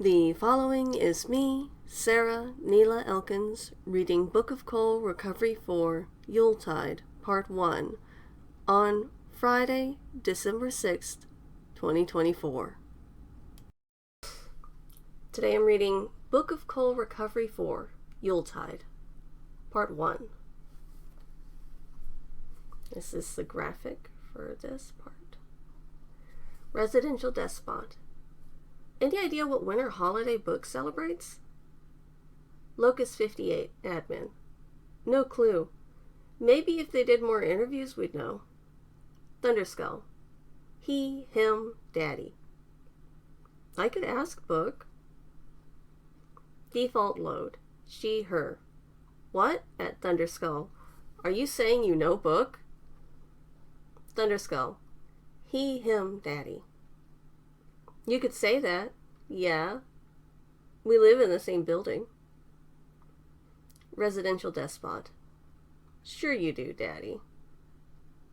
The following is me, Sarah Neila Elkins, reading Book of CoL Recovery 4, Yuletide, Part 1, on Friday, December 6th, 2024. Today I'm reading Book of CoL Recovery 4, Yuletide, Part 1. This is the graphic for this part. Residential Despot. Any idea what winter holiday book celebrates? Locust 58, admin. No clue. Maybe if they did more interviews, we'd know. Thunderskull. He, him, daddy. I could ask book. Default load. She, her. What? At Thunderskull. Are you saying you know book? Thunderskull. He, him, daddy. You could say that. Yeah. We live in the same building. Residential Despot. Sure you do, daddy.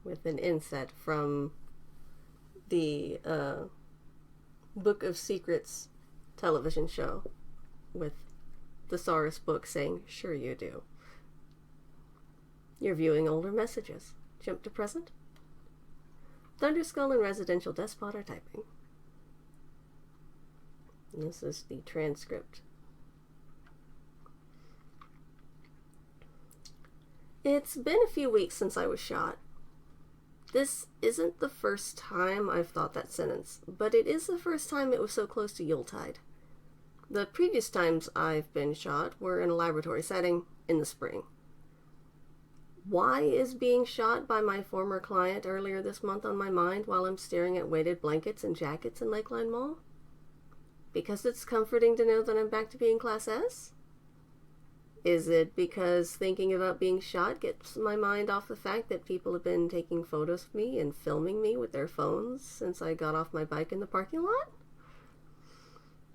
With an inset from the Book of Secrets television show with Thesaurus book saying, sure you do. You're viewing older messages. Jump to present. Thunderskull and Residential Despot are typing. This is the transcript. It's been a few weeks since I was shot. This isn't the first time I've thought that sentence, but it is the first time it was so close to Yuletide. The previous times I've been shot were in a laboratory setting in the spring. Why is being shot by my former client earlier this month on my mind while I'm staring at weighted blankets and jackets in Lakeline Mall? Because it's comforting to know that I'm back to being Class S? Is it because thinking about being shot gets my mind off the fact that people have been taking photos of me and filming me with their phones since I got off my bike in the parking lot?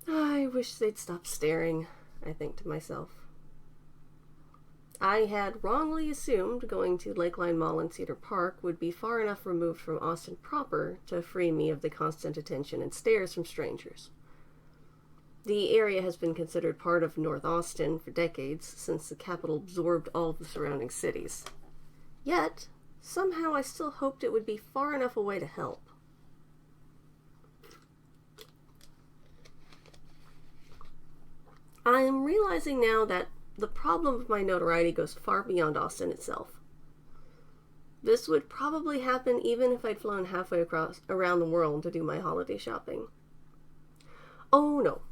I wish they'd stop staring, I think to myself. I had wrongly assumed going to Lakeline Mall in Cedar Park would be far enough removed from Austin proper to free me of the constant attention and stares from strangers. The area has been considered part of North Austin for decades, since the capital absorbed all of the surrounding cities. Yet, somehow I still hoped it would be far enough away to help. I am realizing now that the problem of my notoriety goes far beyond Austin itself. This would probably happen even if I'd flown halfway around the world to do my holiday shopping. Oh no.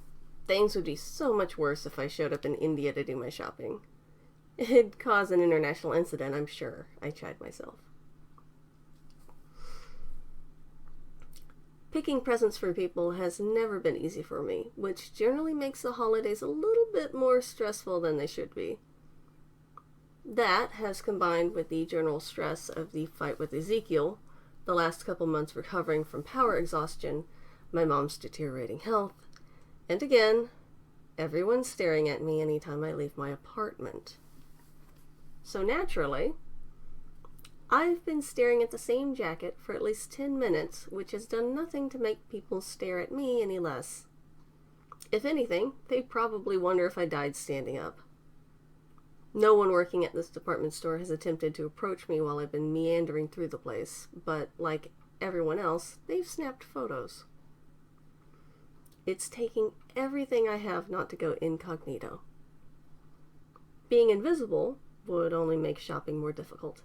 Things would be so much worse if I showed up in India to do my shopping. It'd cause an international incident, I'm sure, I chide myself. Picking presents for people has never been easy for me, which generally makes the holidays a little bit more stressful than they should be. That has combined with the general stress of the fight with Ezekiel, the last couple months recovering from power exhaustion, my mom's deteriorating health, and again, everyone's staring at me anytime I leave my apartment. So naturally, I've been staring at the same jacket for at least 10 minutes, which has done nothing to make people stare at me any less. If anything, they probably wonder if I died standing up. No one working at this department store has attempted to approach me while I've been meandering through the place, but like everyone else, they've snapped photos. It's taking everything I have not to go incognito. Being invisible would only make shopping more difficult.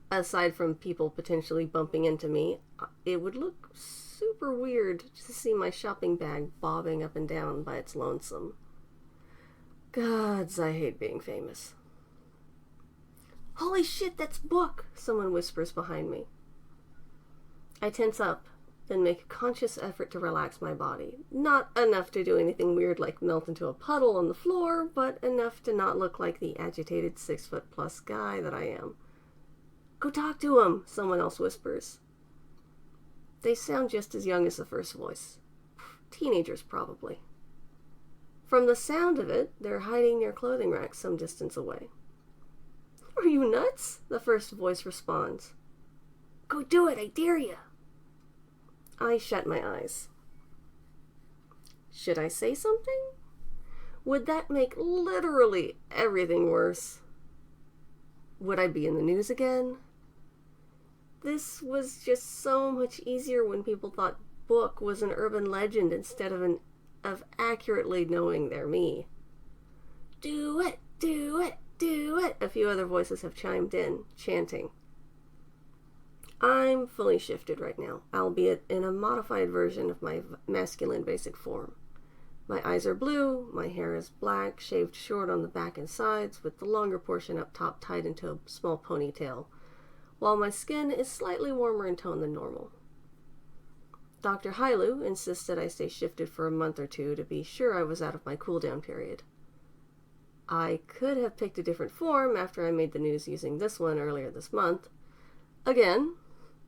Aside from people potentially bumping into me, it would look super weird to see my shopping bag bobbing up and down by its lonesome. Gods, I hate being famous. Holy shit, that's book, someone whispers behind me. I tense up, then make a conscious effort to relax my body. Not enough to do anything weird like melt into a puddle on the floor, but enough to not look like the agitated 6-foot-plus guy that I am. Go talk to him, someone else whispers. They sound just as young as the first voice. Teenagers, probably. From the sound of it, they're hiding near clothing racks some distance away. Are you nuts? The first voice responds. Go do it, I dare you. I shut my eyes. Should I say something? Would that make literally everything worse? Would I be in the news again? This was just so much easier when people thought Book was an urban legend instead of accurately knowing they're me. Do it, do it, do it, a few other voices have chimed in, chanting. I'm fully shifted right now, albeit in a modified version of my masculine basic form. My eyes are blue, my hair is black, shaved short on the back and sides, with the longer portion up top tied into a small ponytail, while my skin is slightly warmer in tone than normal. Dr. Hailu insisted I stay shifted for a month or two to be sure I was out of my cool-down period. I could have picked a different form after I made the news using this one earlier this month. Again,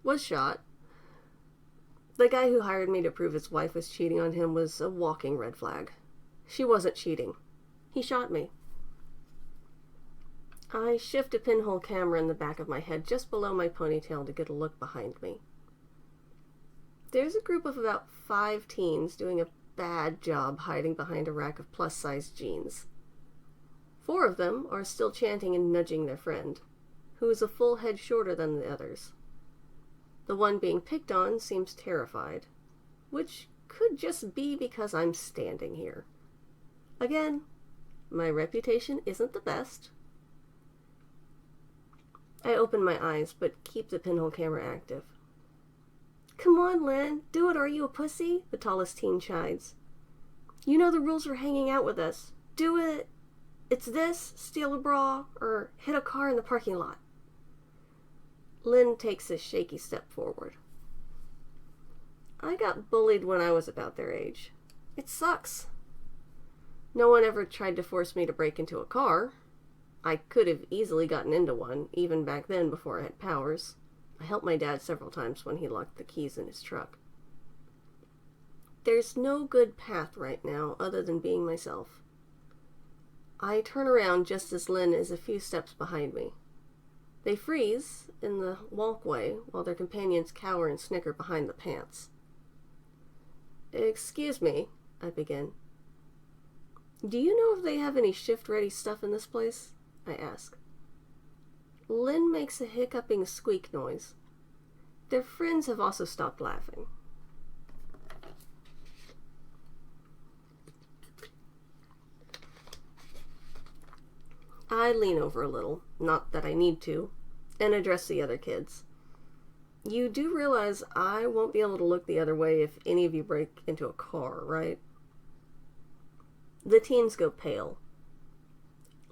was shot. The guy who hired me to prove his wife was cheating on him was a walking red flag. She wasn't cheating. He shot me. I shift a pinhole camera in the back of my head just below my ponytail to get a look behind me. There's a group of about 5 teens doing a bad job hiding behind a rack of plus-sized jeans. 4 of them are still chanting and nudging their friend, who is a full head shorter than the others. The one being picked on seems terrified, which could just be because I'm standing here. Again, my reputation isn't the best. I open my eyes, but keep the pinhole camera active. Come on, Lynn, do it, or are you a pussy? The tallest teen chides. You know the rules for hanging out with us. Do it. It's this, steal a bra, or hit a car in the parking lot. Lynn takes a shaky step forward. I got bullied when I was about their age. It sucks. No one ever tried to force me to break into a car. I could have easily gotten into one, even back then before I had powers. I helped my dad several times when he locked the keys in his truck. There's no good path right now other than being myself. I turn around just as Lynn is a few steps behind me. They freeze in the walkway while their companions cower and snicker behind the pants. Excuse me, I begin. Do you know if they have any shift-ready stuff in this place? I ask. Lynn makes a hiccuping squeak noise. Their friends have also stopped laughing. I lean over a little, not that I need to, and address the other kids. You do realize I won't be able to look the other way if any of you break into a car, right? The teens go pale.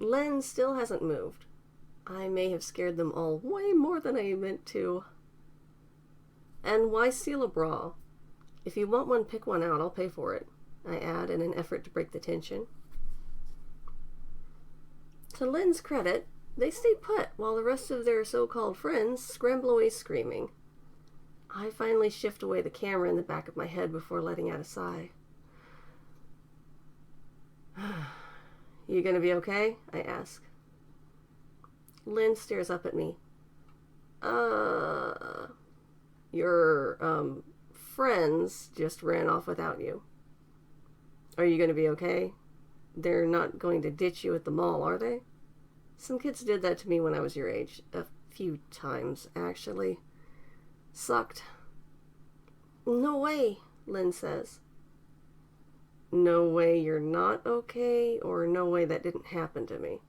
Len still hasn't moved. I may have scared them all way more than I meant to. And why steal a bra? If you want one, pick one out. I'll pay for it, I add in an effort to break the tension. To Lynn's credit, they stay put while the rest of their so-called friends scramble away screaming. I finally shift away the camera in the back of my head before letting out a sigh. You gonna be okay? I ask. Lynn stares up at me. Your, friends just ran off without you. Are you gonna be okay? They're not going to ditch you at the mall, are they? Some kids did that to me when I was your age. A few times, actually. Sucked. No way, Lynn says. No way you're not okay, or no way that didn't happen to me?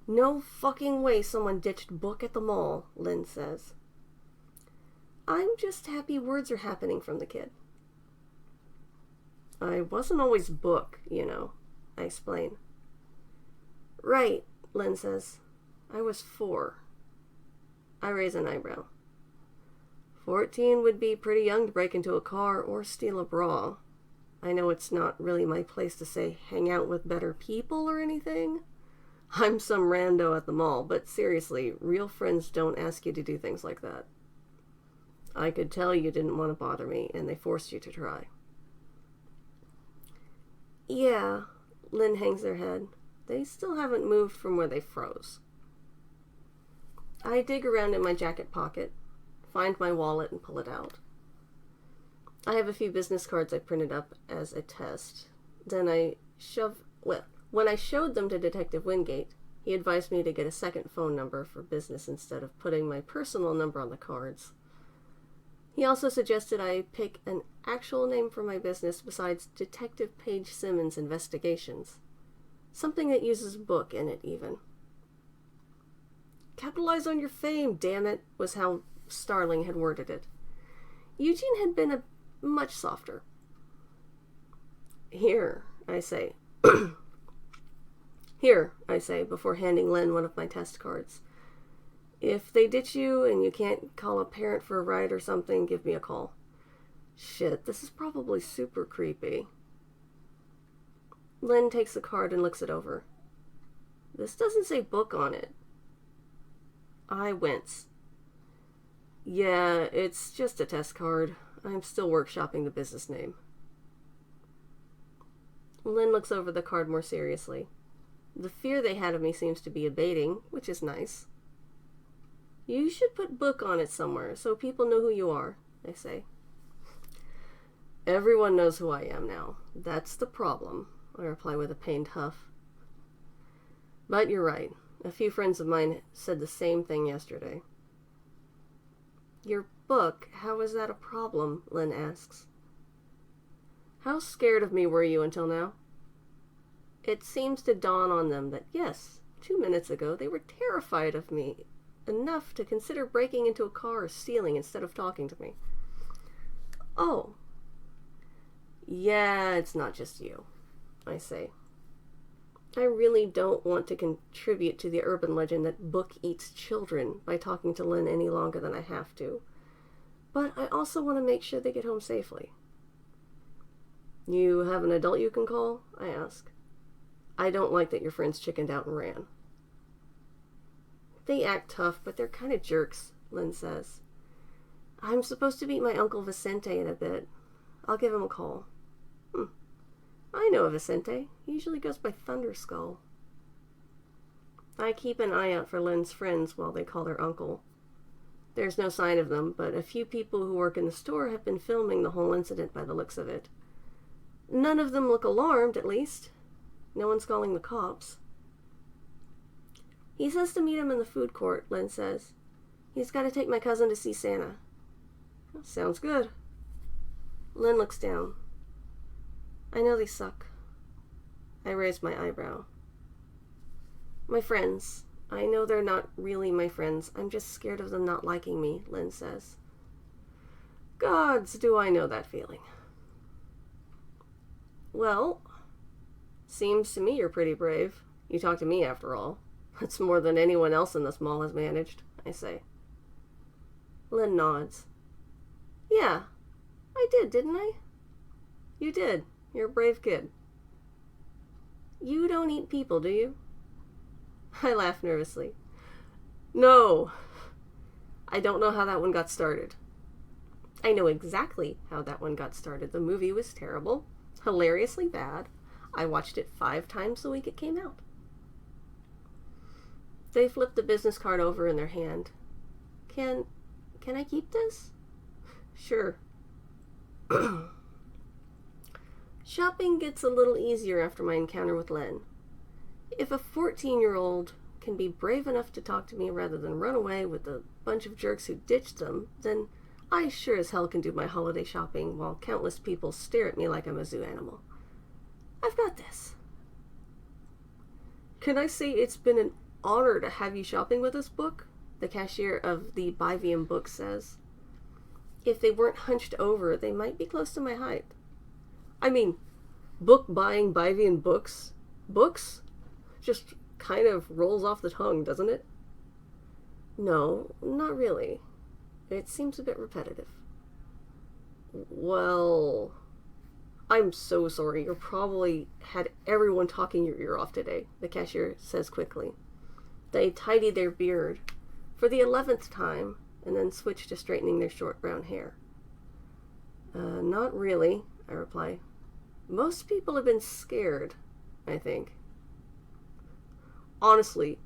No fucking way someone ditched Book at the mall, Lynn says. I'm just happy words are happening from the kid. I wasn't always Book, you know, I explain. Right, Lynn says. I was 4. I raise an eyebrow. 14 would be pretty young to break into a car or steal a bra. I know it's not really my place to say hang out with better people or anything. I'm some rando at the mall, but seriously, real friends don't ask you to do things like that. I could tell you didn't want to bother me, and they forced you to try. Yeah, Lynn hangs their head. They still haven't moved from where they froze. I dig around in my jacket pocket, find my wallet, and pull it out. I have a few business cards I printed up as a test. Then when I showed them to Detective Wingate, he advised me to get a second phone number for business instead of putting my personal number on the cards. He also suggested I pick an actual name for my business besides Detective Paige Simmons Investigations. Something that uses book in it, even. Capitalize on your fame, damn it, was how Starling had worded it. Eugene had been much softer. Here, I say, before handing Len one of my test cards. If they ditch you and you can't call a parent for a ride or something, give me a call. Shit, this is probably super creepy. Len takes the card and looks it over. This doesn't say book on it. I wince. Yeah, it's just a test card. I'm still workshopping the business name. Len looks over the card more seriously. The fear they had of me seems to be abating, which is nice. You should put book on it somewhere so people know who you are, I say. Everyone knows who I am now. That's the problem, I reply with a pained huff. But you're right. A few friends of mine said the same thing yesterday. Your book, how is that a problem? Len asks. How scared of me were you until now? It seems to dawn on them that, yes, 2 minutes ago they were terrified of me, enough to consider breaking into a car or stealing instead of talking to me. Oh. Yeah, it's not just you, I say. I really don't want to contribute to the urban legend that Book eats children by talking to Len any longer than I have to. But I also want to make sure they get home safely. You have an adult you can call? I ask. I don't like that your friends chickened out and ran. They act tough, but they're kind of jerks, Len says. I'm supposed to meet my Uncle Vicente in a bit. I'll give him a call. I know a Vicente. He usually goes by Thunderskull. I keep an eye out for Len's friends while they call their uncle. There's no sign of them, but a few people who work in the store have been filming the whole incident by the looks of it. None of them look alarmed, at least. No one's calling the cops. He says to meet him in the food court, Len says. He's got to take my cousin to see Santa. Sounds good. Len looks down. I know they suck. I raise my eyebrow. My friends. I know they're not really my friends. I'm just scared of them not liking me, Len says. Gods, do I know that feeling. Well, seems to me you're pretty brave. You talked to me, after all. That's more than anyone else in this mall has managed, I say. Len nods. Yeah, I did, didn't I? You did. You're a brave kid. You don't eat people, do you? I laugh nervously. No. I don't know how that one got started. I know exactly how that one got started. The movie was terrible, hilariously bad. I watched it 5 times the week it came out. They flip the business card over in their hand. Can I keep this? Sure. Shopping gets a little easier after my encounter with Len. If a 14-year-old can be brave enough to talk to me rather than run away with a bunch of jerks who ditched them, then I sure as hell can do my holiday shopping while countless people stare at me like I'm a zoo animal. I've got this. Can I say it's been an honor to have you shopping with us, Book? The cashier of the Bivium book says. If they weren't hunched over, they might be close to my height. I mean, book buying Bivian books? Books? Just kind of rolls off the tongue, doesn't it? No, not really. It seems a bit repetitive. Well, I'm so sorry. You probably had everyone talking your ear off today, the cashier says quickly. They tidy their beard for the 11th time and then switch to straightening their short brown hair. Not really, I reply. Most people have been scared, I think. Honestly,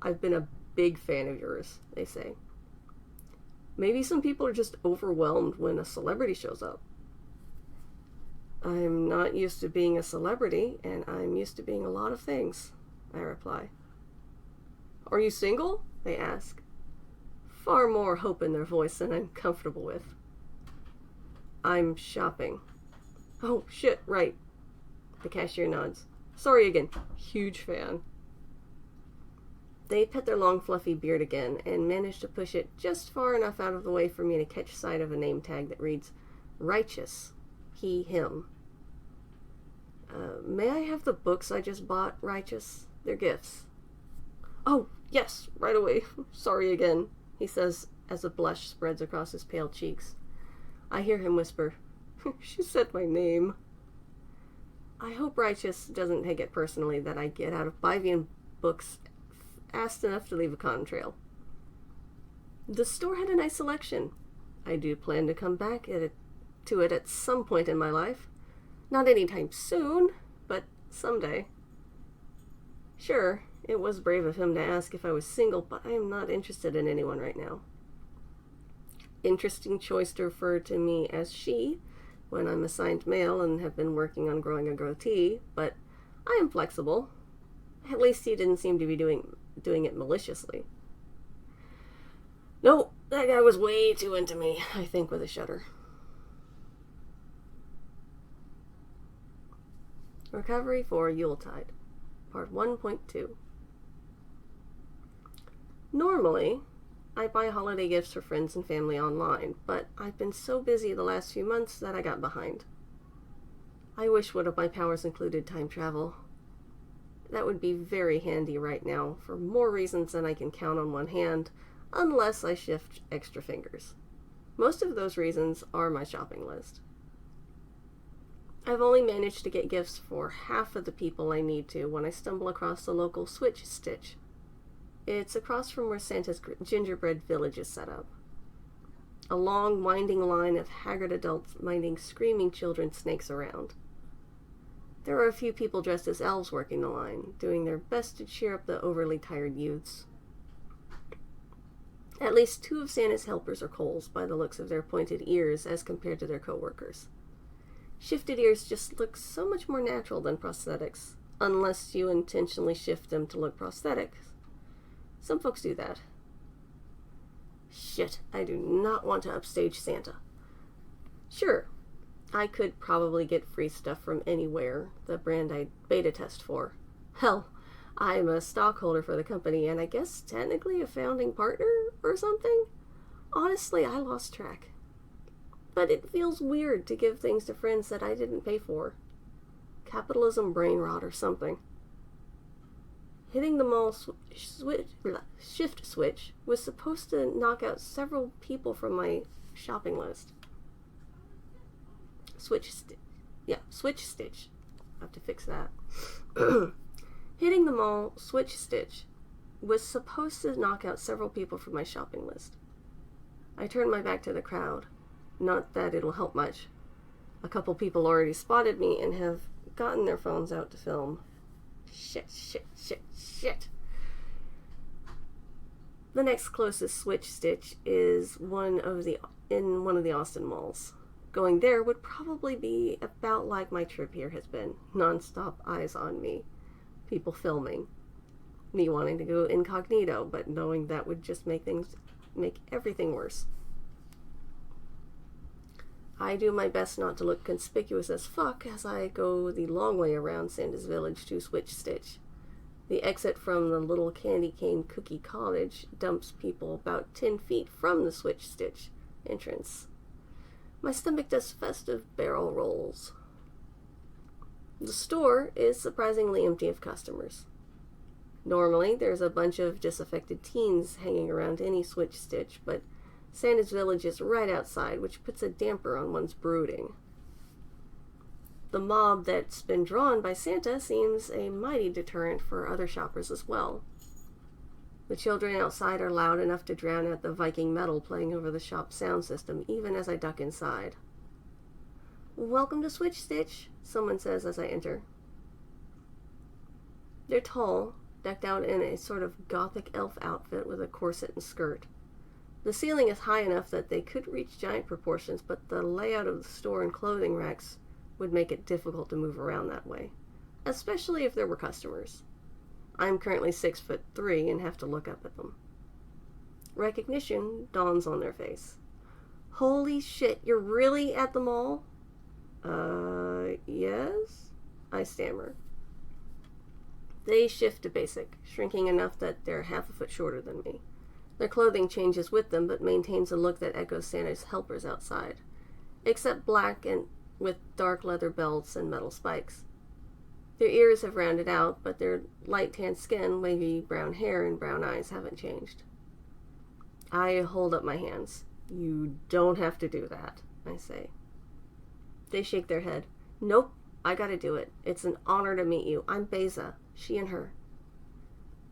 I've been a big fan of yours, they say. Maybe some people are just overwhelmed when a celebrity shows up. I'm not used to being a celebrity, and I'm used to being a lot of things, I reply. Are you single? They ask. Far more hope in their voice than I'm comfortable with. I'm shopping. Oh, shit, right. The cashier nods. Sorry again. Huge fan. They pet their long fluffy beard again and manage to push it just far enough out of the way for me to catch sight of a name tag that reads, Righteous. He, him. May I have the books I just bought, Righteous? They're gifts. Oh, yes, right away. Sorry again, he says as a blush spreads across his pale cheeks. I hear him whisper, She said my name. I hope Righteous doesn't take it personally that I get out of Bivian books fast enough to leave a contrail. The store had a nice selection. I do plan to come back to it at some point in my life. Not anytime soon, but someday. Sure, it was brave of him to ask if I was single, but I am not interested in anyone right now. Interesting choice to refer to me as she when I'm assigned male and have been working on growing a goatee, but I am flexible. At least he didn't seem to be doing it maliciously. No, that guy was way too into me, I think with a shudder. Recovery for Yuletide, Part 1.2. Normally, I buy holiday gifts for friends and family online, but I've been so busy the last few months that I got behind. I wish one of my powers included time travel. That would be very handy right now, for more reasons than I can count on one hand, unless I shift extra fingers. Most of those reasons are my shopping list. I've only managed to get gifts for half of the people I need to when I stumble across the local Switch Stitch. It's across from where Santa's gingerbread village is set up. A long, winding line of haggard adults minding screaming children snakes around. There are a few people dressed as elves working the line, doing their best to cheer up the overly tired youths. At least 2 of Santa's helpers are Coles by the looks of their pointed ears as compared to their co-workers. Shifted ears just look so much more natural than prosthetics, unless you intentionally shift them to look prosthetic. Some folks do that. Shit, I do not want to upstage Santa. Sure, I could probably get free stuff from Anywhere, the brand I beta test for. Hell, I'm a stockholder for the company and I guess technically a founding partner or something? Honestly, I lost track. But it feels weird to give things to friends that I didn't pay for. Capitalism brain rot or something. Hitting the mall shift switch was supposed to knock out several people from my shopping list. Switch stitch. I have to fix that. Hitting the mall switch stitch was supposed to knock out several people from my shopping list. I turned my back to the crowd. Not that it'll help much. A couple people already spotted me and have gotten their phones out to film. Shit. The next closest switch stitch is in one of the Austin malls. Going there would probably be about like my trip here has been. Non-stop eyes on me. People filming. Me wanting to go incognito, but knowing that would just make everything worse. I do my best not to look conspicuous as fuck as I go the long way around Santa's village to Switch Stitch. The exit from the little candy cane cookie cottage dumps people about 10 feet from the Switch Stitch entrance. My stomach does festive barrel rolls. The store is surprisingly empty of customers. Normally, there's a bunch of disaffected teens hanging around any Switch Stitch, but Santa's village is right outside, which puts a damper on one's brooding. The mob that's been drawn by Santa seems a mighty deterrent for other shoppers as well. The children outside are loud enough to drown out the Viking metal playing over the shop's sound system, even as I duck inside. "Welcome to Switch Stitch," someone says as I enter. They're tall, decked out in a sort of gothic elf outfit with a corset and skirt. The ceiling is high enough that they could reach giant proportions, but the layout of the store and clothing racks would make it difficult to move around that way, especially if there were customers. I'm currently 6'3" and have to look up at them. Recognition dawns on their face. Holy shit, you're really at the mall? Yes? I stammer. They shift to basic, shrinking enough that they're half a foot shorter than me. Their clothing changes with them, but maintains a look that echoes Santa's helpers outside, except black and with dark leather belts and metal spikes. Their ears have rounded out, but their light tan skin, wavy brown hair, and brown eyes haven't changed. I hold up my hands. You don't have to do that, I say. They shake their head. Nope, I gotta do it. It's an honor to meet you. I'm Beza, she and her.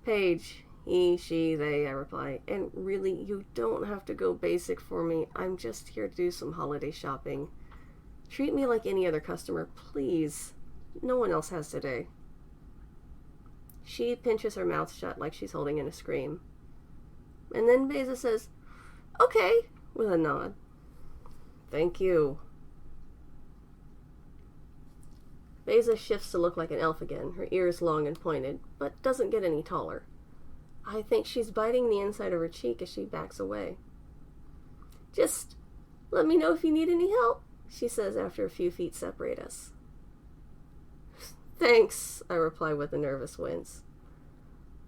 Paige, he, she, they, I reply. And really, you don't have to go basic for me. I'm just here to do some holiday shopping. Treat me like any other customer, please. No one else has today. She pinches her mouth shut like she's holding in a scream. And then Beza says, okay, with a nod. Thank you. Beza shifts to look like an elf again, her ears long and pointed, but doesn't get any taller. I think she's biting the inside of her cheek as she backs away. Just let me know if you need any help, she says after a few feet separate us. Thanks, I reply with a nervous wince.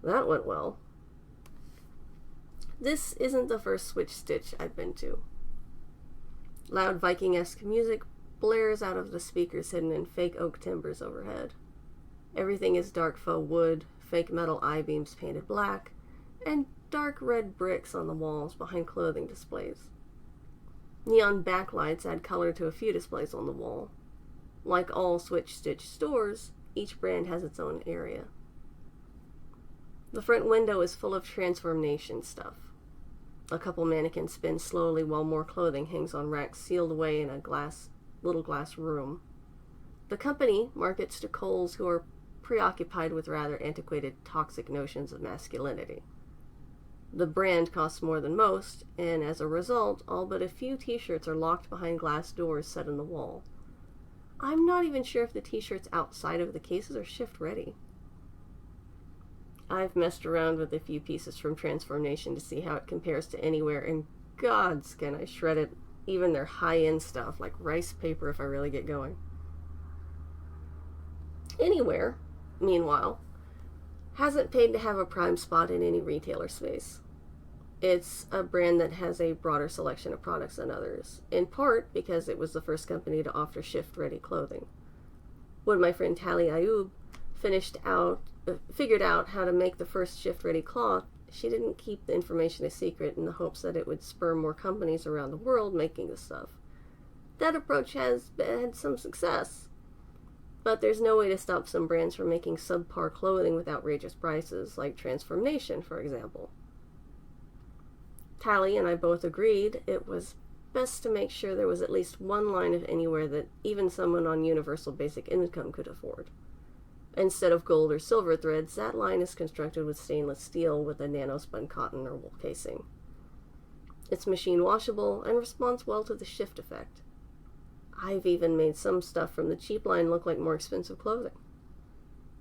That went well. This isn't the first switch stitch I've been to. Loud Viking-esque music blares out of the speakers hidden in fake oak timbers overhead. Everything is dark faux wood, fake metal I-beams painted black, and dark red bricks on the walls behind clothing displays. Neon backlights add color to a few displays on the wall. Like all Switch Stitch stores, each brand has its own area. The front window is full of transformation stuff. A couple mannequins spin slowly while more clothing hangs on racks sealed away in a little glass room. The company markets to coals who are preoccupied with rather antiquated, toxic notions of masculinity. The brand costs more than most, and as a result, all but a few t-shirts are locked behind glass doors set in the wall. I'm not even sure if the t-shirts outside of the cases are shift ready. I've messed around with a few pieces from Transformation to see how it compares to Anywhere, and gods can I shred it, even their high-end stuff, like rice paper if I really get going. Anywhere, meanwhile, hasn't paid to have a prime spot in any retailer space. It's a brand that has a broader selection of products than others, in part because it was the first company to offer shift-ready clothing. When my friend Tali Ayoub figured out how to make the first shift-ready cloth, she didn't keep the information a secret in the hopes that it would spur more companies around the world making the stuff. That approach has had some success, but there's no way to stop some brands from making subpar clothing with outrageous prices, like Transformation, for example. Tally and I both agreed it was best to make sure there was at least one line of Anywhere that even someone on universal basic income could afford. Instead of gold or silver threads, that line is constructed with stainless steel with a nanospun cotton or wool casing. It's machine washable and responds well to the shift effect. I've even made some stuff from the cheap line look like more expensive clothing.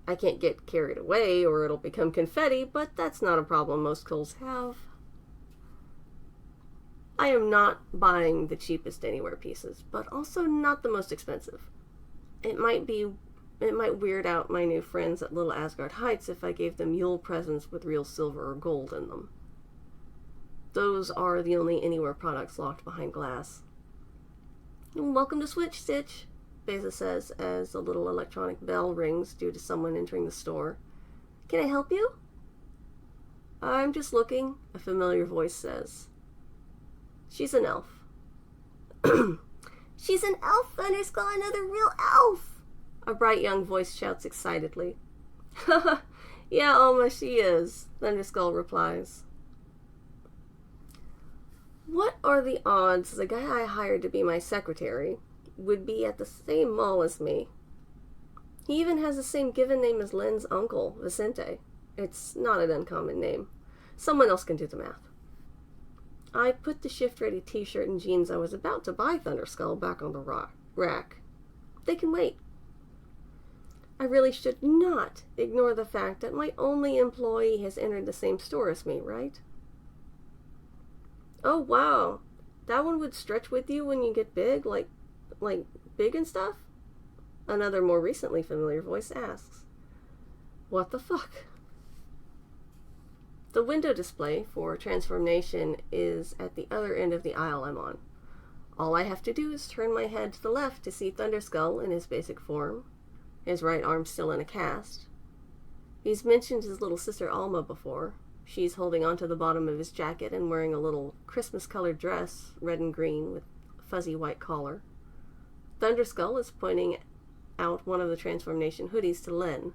I can't get carried away or it'll become confetti, but that's not a problem most coals have. I am not buying the cheapest Anywhere pieces, but also not the most expensive. It might weird out my new friends at Little Asgard Heights if I gave them Yule presents with real silver or gold in them. Those are the only Anywhere products locked behind glass. Welcome to Switch Stitch, Beza says as a little electronic bell rings due to someone entering the store. Can I help you? I'm just looking, a familiar voice says. She's an elf. She's an elf, Thunderskull, another real elf! A bright young voice shouts excitedly. Yeah, Alma, she is, Thunderskull replies. What are the odds the guy I hired to be my secretary would be at the same mall as me? He even has the same given name as Len's uncle, Vicente. It's not an uncommon name. Someone else can do the math. I put the shift-ready t-shirt and jeans I was about to buy Thunderskull back on the rack. They can wait. I really should not ignore the fact that my only employee has entered the same store as me, right? Oh, wow. That one would stretch with you when you get big, like big and stuff? Another more recently familiar voice asks. What the fuck? The window display for transformation is at the other end of the aisle I'm on. All I have to do is turn my head to the left to see Thunderskull in his basic form, his right arm still in a cast. He's mentioned his little sister Alma before. She's holding onto the bottom of his jacket and wearing a little Christmas-colored dress, red and green, with a fuzzy white collar. Thunderskull is pointing out one of the transformation hoodies to Len.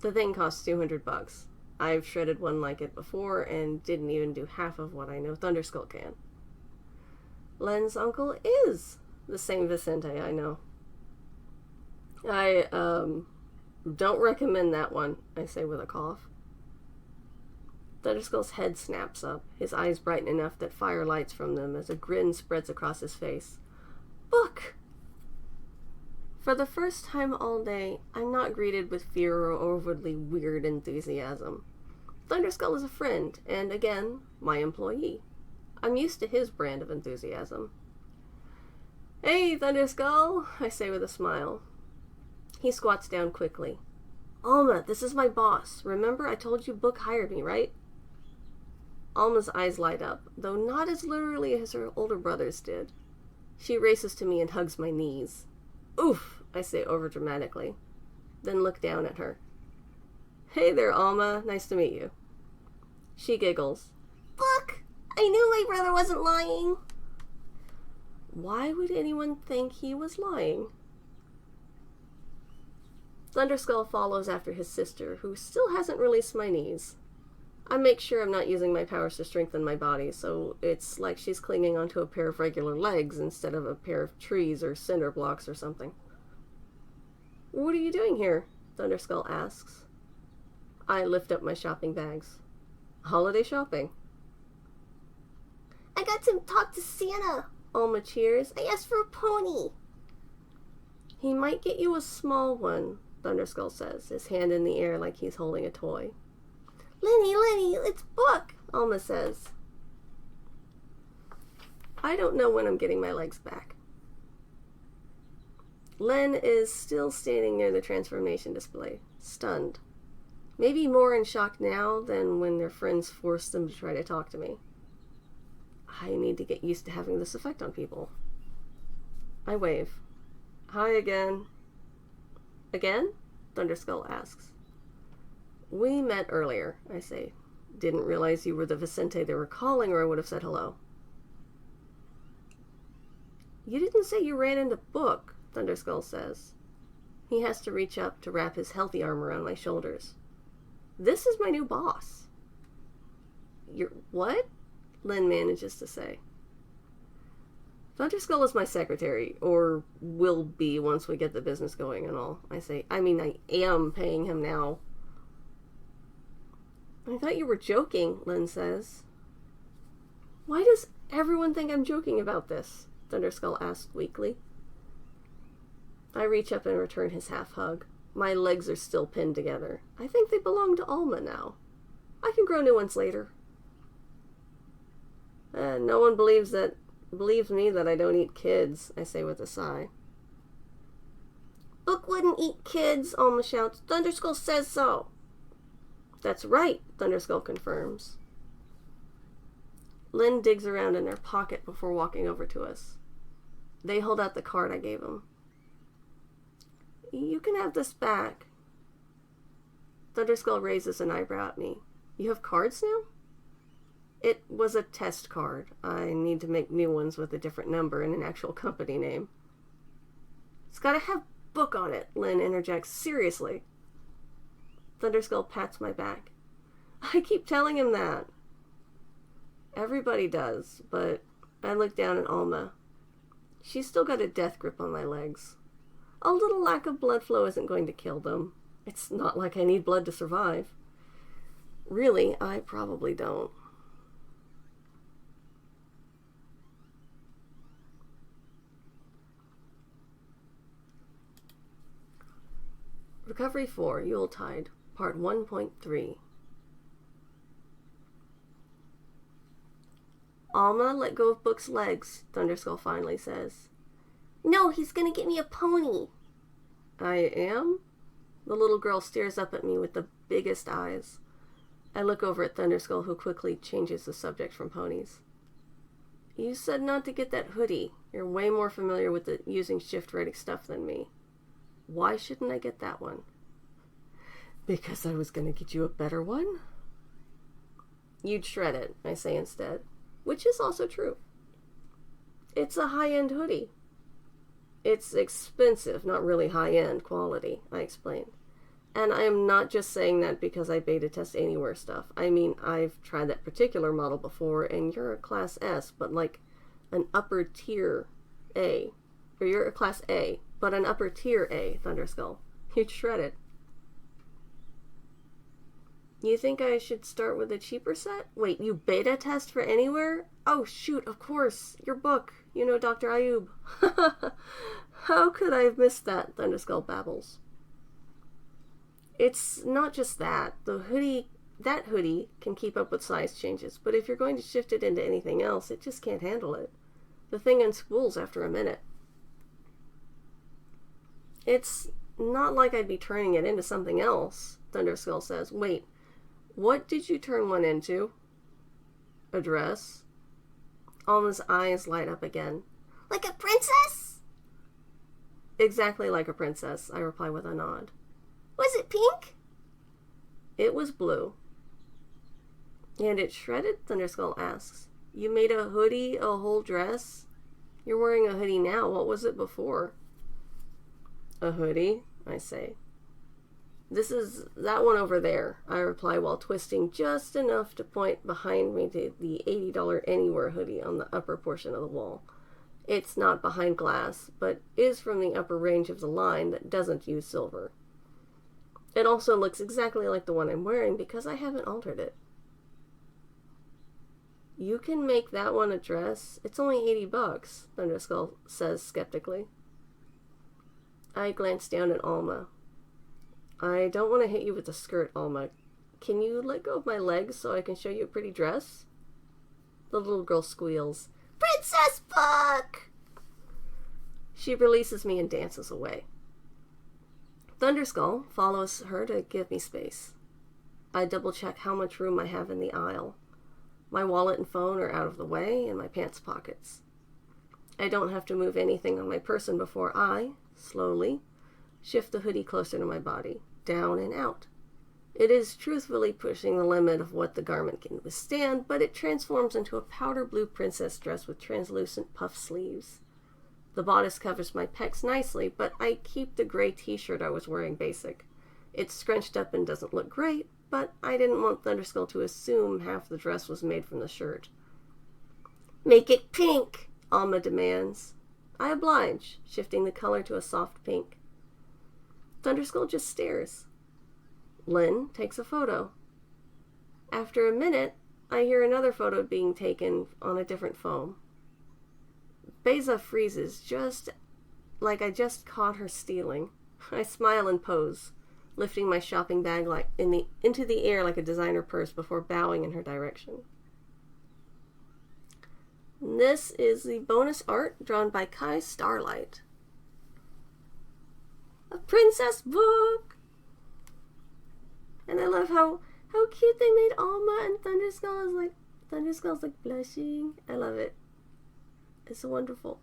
The thing costs $200. I've shredded one like it before and didn't even do half of what I know Thunderskull can. Len's uncle is the same Vicente I know. I don't recommend that one, I say with a cough. Thunderskull's head snaps up, his eyes brighten enough that fire lights from them as a grin spreads across his face. Book! For the first time all day, I'm not greeted with fear or overly weird enthusiasm. Thunderskull is a friend, and again, my employee. I'm used to his brand of enthusiasm. Hey, Thunderskull, I say with a smile. He squats down quickly. Alma, this is my boss. Remember I told you Book hired me, right? Alma's eyes light up, though not as literally as her older brothers did. She races to me and hugs my knees. Oof, I say overdramatically, then look down at her. Hey there, Alma. Nice to meet you. She giggles. Book! I knew my brother wasn't lying. Why would anyone think he was lying? Thunderskull follows after his sister, who still hasn't released my knees. I make sure I'm not using my powers to strengthen my body, so it's like she's clinging onto a pair of regular legs instead of a pair of trees or cinder blocks or something. What are you doing here? Thunderskull asks. I lift up my shopping bags. Holiday shopping. I got to talk to Santa, Alma cheers. I asked for a pony. He might get you a small one, Thunderskull says, his hand in the air like he's holding a toy. Lenny, it's Book, Alma says. I don't know when I'm getting my legs back. Len is still standing near the transformation display, stunned. Maybe more in shock now than when their friends forced them to try to talk to me. I need to get used to having this effect on people. I wave. Hi again. Again? Thunderskull asks. We met earlier, I say. Didn't realize you were the Vicente they were calling, or I would have said hello. You didn't say you ran into Book, Thunderskull says. He has to reach up to wrap his healthy arm around my shoulders. This is my new boss. You're what? Len manages to say. Thunderskull is my secretary, or will be once we get the business going and all. I say, I am paying him now. I thought you were joking, Len says. Why does everyone think I'm joking about this? Thunderskull asks weakly. I reach up and return his half hug. My legs are still pinned together. I think they belong to Alma now. I can grow new ones later. No one believes me that I don't eat kids, I say with a sigh. Book wouldn't eat kids, Alma shouts. Thunderskull says so. That's right, Thunderskull confirms. Len digs around in their pocket before walking over to us. They hold out the card I gave him. You can have this back. Thunderskull raises an eyebrow at me. You have cards now? It was a test card. I need to make new ones with a different number and an actual company name. It's gotta have Book on it, Len interjects. Seriously. Thunderskull pats my back. I keep telling him that. Everybody does, but I look down at Alma. She's still got a death grip on my legs. A little lack of blood flow isn't going to kill them. It's not like I need blood to survive. Really, I probably don't. Recovery 4, Yuletide, Part 1.3. Alma, let go of Book's legs, Thunderskull finally says. No, he's gonna get me a pony. I am? The little girl stares up at me with the biggest eyes. I look over at Thunderskull, who quickly changes the subject from ponies. You said not to get that hoodie. You're way more familiar with the using shift-ready stuff than me. Why shouldn't I get that one? Because I was going to get you a better one? You'd shred it, I say instead, which is also true. It's a high-end hoodie. It's expensive, not really high-end quality, I explain. And I am not just saying that because I beta test Anywhere stuff. I mean, I've tried that particular model before, and you're a Class S, but like an upper tier A. Or you're a Class A, but an upper tier A, Thunderskull. You'd shred it. You think I should start with a cheaper set? Wait, you beta test for Anywhere? Oh, shoot, of course. Your book. You know Dr. Ayub. How could I have missed that? Thunderskull babbles. It's not just that. That hoodie can keep up with size changes, but if you're going to shift it into anything else, it just can't handle it. The thing unspools after a minute. It's not like I'd be turning it into something else, Thunderskull says. Wait, what did you turn one into? A dress? Alma's eyes light up again. Like a princess? Exactly like a princess, I reply with a nod. Was it pink? It was blue. And it shredded? Thunderskull asks. You made a hoodie a whole dress? You're wearing a hoodie now. What was it before? A hoodie, I say. This is that one over there, I reply while twisting just enough to point behind me to the $80 Anywhere hoodie on the upper portion of the wall. It's not behind glass, but is from the upper range of the line that doesn't use silver. It also looks exactly like the one I'm wearing because I haven't altered it. You can make that one a dress? It's only $80, Thunderskull says skeptically. I glance down at Alma. I don't want to hit you with the skirt, Alma. Can you let go of my legs so I can show you a pretty dress? The little girl squeals. Princess Book! She releases me and dances away. Thunderskull follows her to give me space. I double-check how much room I have in the aisle. My wallet and phone are out of the way in my pants pockets. I don't have to move anything on my person before I, slowly, shift the hoodie closer to my body, down and out. It is truthfully pushing the limit of what the garment can withstand, but it transforms into a powder blue princess dress with translucent puff sleeves. The bodice covers my pecs nicely, but I keep the gray t-shirt I was wearing basic. It's scrunched up and doesn't look great, but I didn't want Thunderskull to assume half the dress was made from the shirt. Make it pink, Alma demands. I oblige, shifting the color to a soft pink. Thunderskull just stares. Lynn takes a photo. After a minute, I hear another photo being taken on a different phone. Beza freezes, just like I just caught her stealing. I smile and pose, lifting my shopping bag into the air like a designer purse before bowing in her direction. This is the bonus art drawn by Kai Starlight. A princess book! And I love how cute they made Alma, and Thunderskull's like blushing. I love it. It's so wonderful.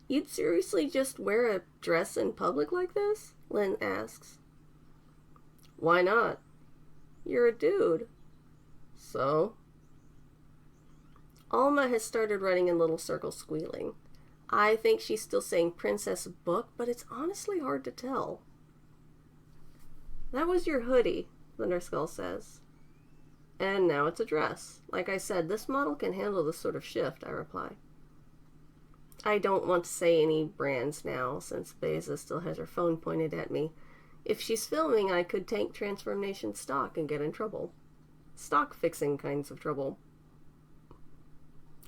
You'd seriously just wear a dress in public like this? Lynn asks. Why not? You're a dude. So? Alma has started running in little circles squealing. I think she's still saying princess book, but it's honestly hard to tell. That was your hoodie, Thunderskull says. And now it's a dress. Like I said, this model can handle this sort of shift, I reply. I don't want to say any brands now, since Beza still has her phone pointed at me. If she's filming, I could tank transformation stock and get in trouble. Stock fixing kinds of trouble.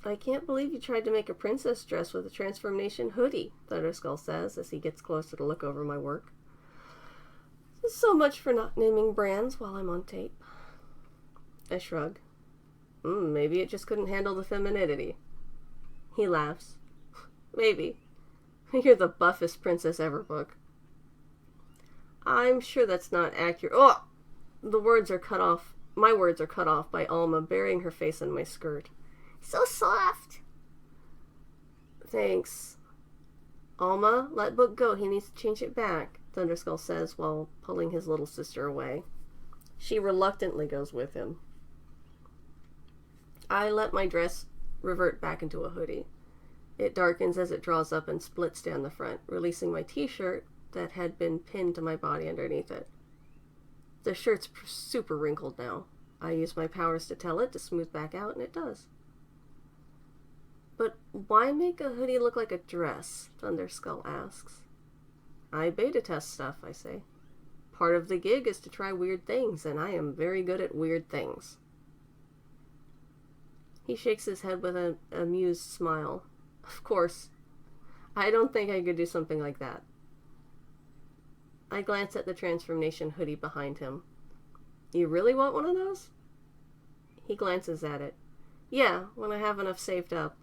I can't believe you tried to make a princess dress with a transformation hoodie, Thunderskull says as he gets closer to look over my work. So much for not naming brands while I'm on tape. I shrug. Maybe it just couldn't handle the femininity. He laughs. Maybe. You're the buffest princess ever, Book. I'm sure that's not accurate. Oh! The words are cut off. My words are cut off by Alma burying her face in my skirt. So soft. Thanks. Alma, let Book go. He needs to change it back, Thunderskull says while pulling his little sister away. She reluctantly goes with him. I let my dress revert back into a hoodie. It darkens as it draws up and splits down the front, releasing my t-shirt that had been pinned to my body underneath it. The shirt's super wrinkled now. I use my powers to tell it to smooth back out, and it does. But why make a hoodie look like a dress? Thunderskull asks. I beta test stuff, I say. Part of the gig is to try weird things, and I am very good at weird things. He shakes his head with an amused smile. Of course. I don't think I could do something like that. I glance at the transformation hoodie behind him. You really want one of those? He glances at it. Yeah, when I have enough saved up.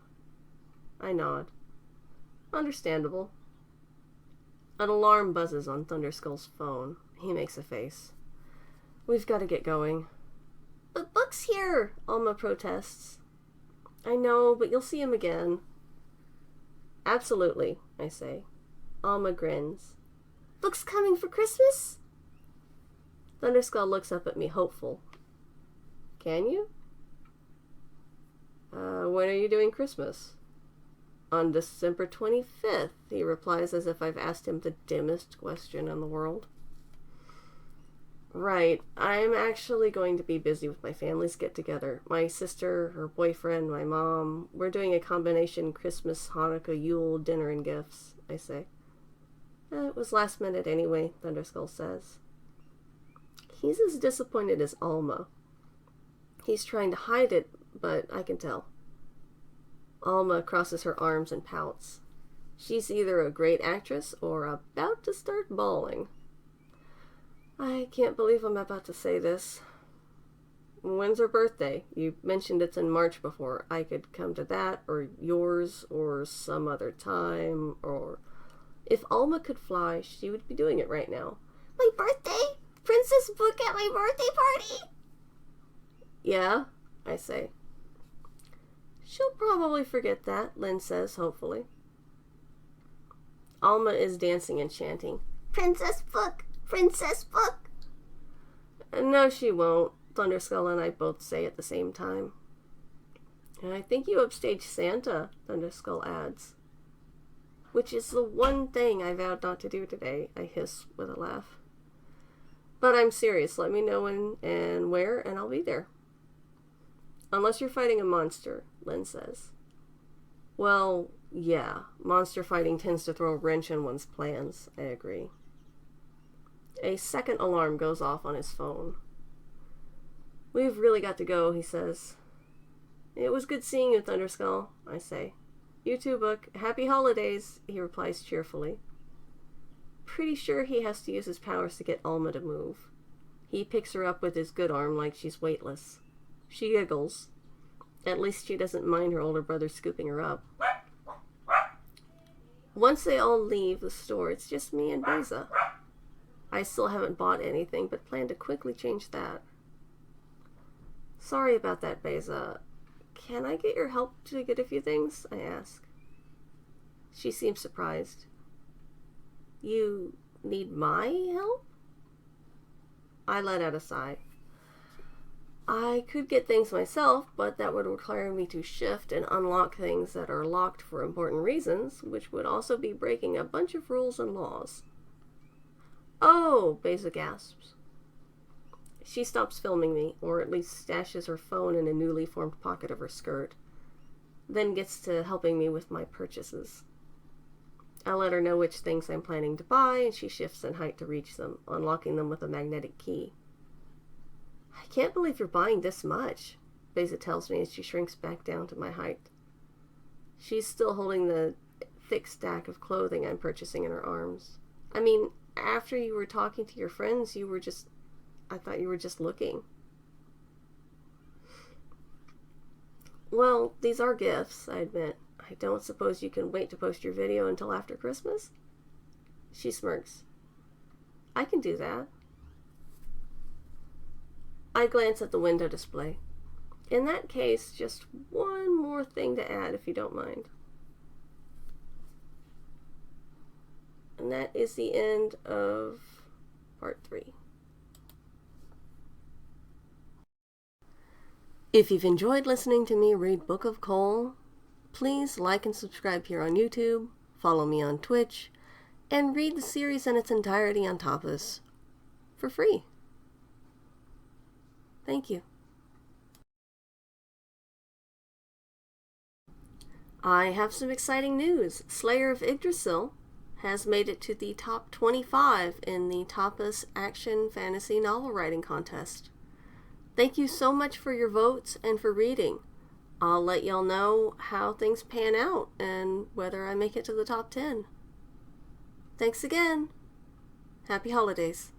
I nod. Understandable. An alarm buzzes on Thunderskull's phone. He makes a face. We've got to get going. But Book's here, Alma protests. I know, but you'll see him again. Absolutely, I say. Alma grins. Book's coming for Christmas? Thunderskull looks up at me, hopeful. Can you? When are you doing Christmas? On December 25th, he replies as if I've asked him the dimmest question in the world. Right, I'm actually going to be busy with my family's get-together. My sister, her boyfriend, my mom. We're doing a combination Christmas, Hanukkah, Yule dinner and gifts, I say. It was last minute anyway, Thunderskull says. He's as disappointed as Alma. He's trying to hide it, but I can tell. Alma crosses her arms and pouts. She's either a great actress or about to start bawling. I can't believe I'm about to say this. When's her birthday? You mentioned it's in March before. I could come to that, or yours, or some other time, or... If Alma could fly, she would be doing it right now. My birthday? Princess Book at my birthday party? Yeah, I say. She'll probably forget that, Lynn says, hopefully. Alma is dancing and chanting. Princess Book! Princess Book! No, she won't, Thunderskull and I both say at the same time. And I think you upstaged Santa, Thunderskull adds. Which is the one thing I vowed not to do today, I hiss with a laugh. But I'm serious. Let me know when and where, and I'll be there. Unless you're fighting a monster, Lynn says. Well, yeah. Monster fighting tends to throw a wrench in one's plans, I agree. A second alarm goes off on his phone. We've really got to go, he says. It was good seeing you, Thunderskull, I say. You too, Book. Happy holidays, he replies cheerfully. Pretty sure he has to use his powers to get Alma to move. He picks her up with his good arm like she's weightless. She giggles. At least she doesn't mind her older brother scooping her up. Once they all leave the store, it's just me and Beza. I still haven't bought anything, but plan to quickly change that. Sorry about that, Beza. Can I get your help to get a few things? I ask. She seems surprised. You need my help? I let out a sigh. I could get things myself, but that would require me to shift and unlock things that are locked for important reasons, which would also be breaking a bunch of rules and laws. Oh, Beza gasps. She stops filming me, or at least stashes her phone in a newly formed pocket of her skirt, then gets to helping me with my purchases. I let her know which things I'm planning to buy, and she shifts in height to reach them, unlocking them with a magnetic key. I can't believe you're buying this much, Beza tells me as she shrinks back down to my height. She's still holding the thick stack of clothing I'm purchasing in her arms. I mean, after you were talking to your friends, I thought you were just looking. Well, these are gifts, I admit. I don't suppose you can wait to post your video until after Christmas? She smirks. I can do that. I glance at the window display. In that case, just one more thing to add, if you don't mind. And that is the end of part 3. If you've enjoyed listening to me read Book of CoL, please like and subscribe here on YouTube, follow me on Twitch, and read the series in its entirety on Tapas for free. Thank you. I have some exciting news. Slayer of Yggdrasil has made it to the top 25 in the Tapas Action Fantasy Novel Writing Contest. Thank you so much for your votes and for reading. I'll let y'all know how things pan out and whether I make it to the top 10. Thanks again. Happy holidays.